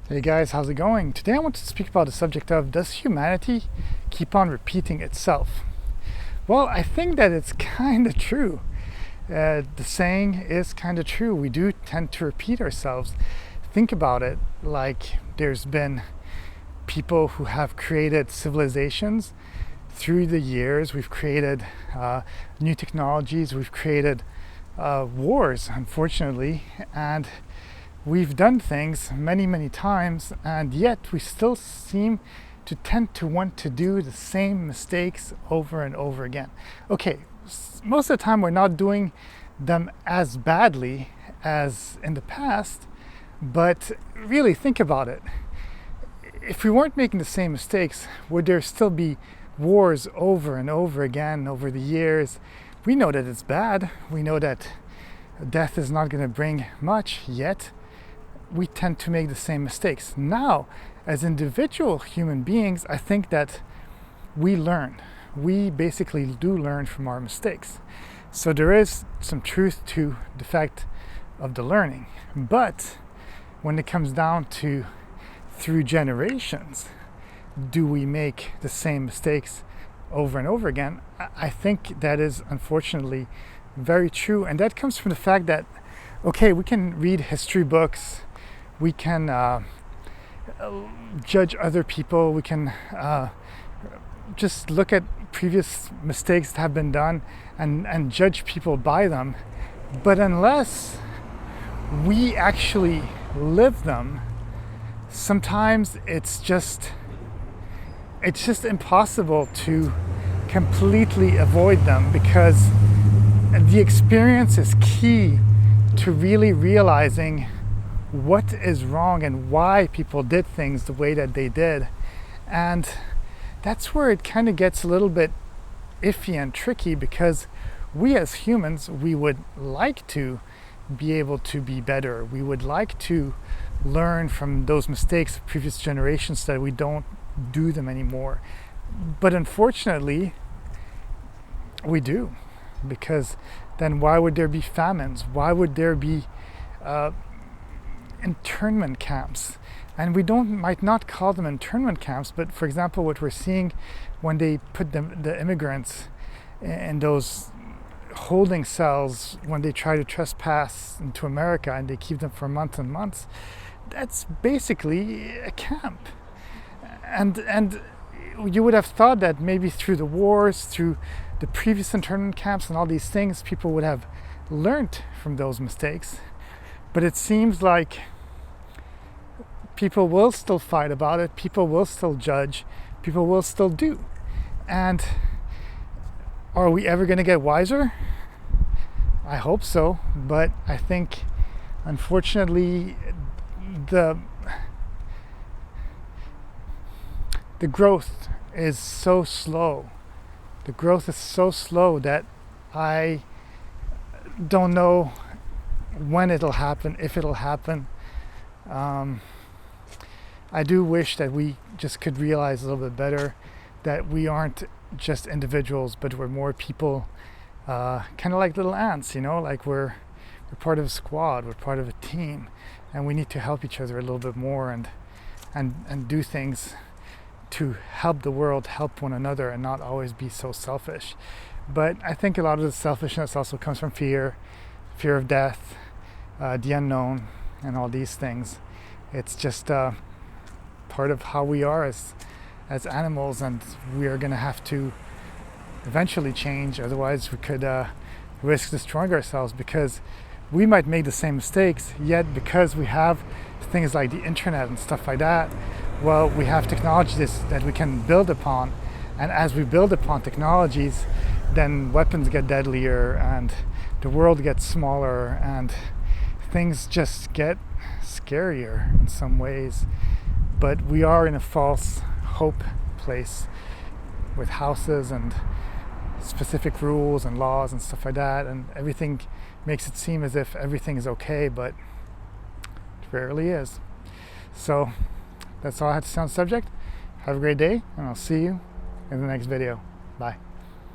Hey guys, how's it going? Today I want to speak about the subject of, does humanity keep on repeating itself? Well, I think that it's kind of true. The saying is kind of true. We do tend to repeat ourselves. Think about it, like there's been people who have created civilizations through the years. We've created new technologies, we've created wars, unfortunately, and we've done things many times, and yet we still seem to tend to want to do the same mistakes over and over again. Okay, most of the time we're not doing them as badly as in the past, but really think about it. If we weren't making the same mistakes, would there still be wars over and over again over the years? We know that it's bad. We know that death is not going to bring much, yet we tend to make the same mistakes. Now, as individual human beings, I think that we learn. We basically do learn from our mistakes. So there is some truth to the fact of the learning. But when it comes down to through generations, do we make the same mistakes over and over again? I think that is unfortunately very true. And that comes from the fact that, okay, we can read history books, we can judge other people, we can just look at previous mistakes that have been done and judge people by them. But unless we actually live them, sometimes it's just impossible to completely avoid them, because the experience is key to really realizing what is wrong and why people did things the way that they did. And that's where it kind of gets a little bit iffy and tricky, because we as humans, we would like to be able to be better. We would like to learn from those mistakes of previous generations so that we don't do them anymore. But unfortunately, we do, because then why would there be famines? Why would there be internment camps? And we might not call them internment camps, but for example, what we're seeing when they put the immigrants in those holding cells when they try to trespass into America, and they keep them for months and months, that's basically a camp. And you would have thought that maybe through the wars, through the previous internment camps and all these things, people would have learned from those mistakes. But it seems like people will still fight about it, people will still judge, people will still do. And are we ever going to get wiser? I hope so, but I think unfortunately the growth is so slow. The growth is so slow that I don't know when it'll happen, if it'll happen. I do wish that we just could realize a little bit better that we aren't just individuals, but we're more people, kind of like little ants, like we're part of a squad, we're part of a team, and we need to help each other a little bit more and do things to help the world, help one another, and not always be so selfish. But I think a lot of the selfishness also comes from fear of death, the unknown, and all these things. It's just part of how we are as animals, and we are going to have to eventually change. Otherwise we could risk destroying ourselves, because we might make the same mistakes, yet because we have things like the internet and stuff like that, well, we have technologies that we can build upon, and as we build upon technologies, then weapons get deadlier and the world gets smaller and things just get scarier in some ways. But we are in a false hope place with houses and specific rules and laws and stuff like that, and everything makes it seem as if everything is okay, but it rarely is. So that's all I had to say on the subject. Have a great day, and I'll see you in the next video. Bye.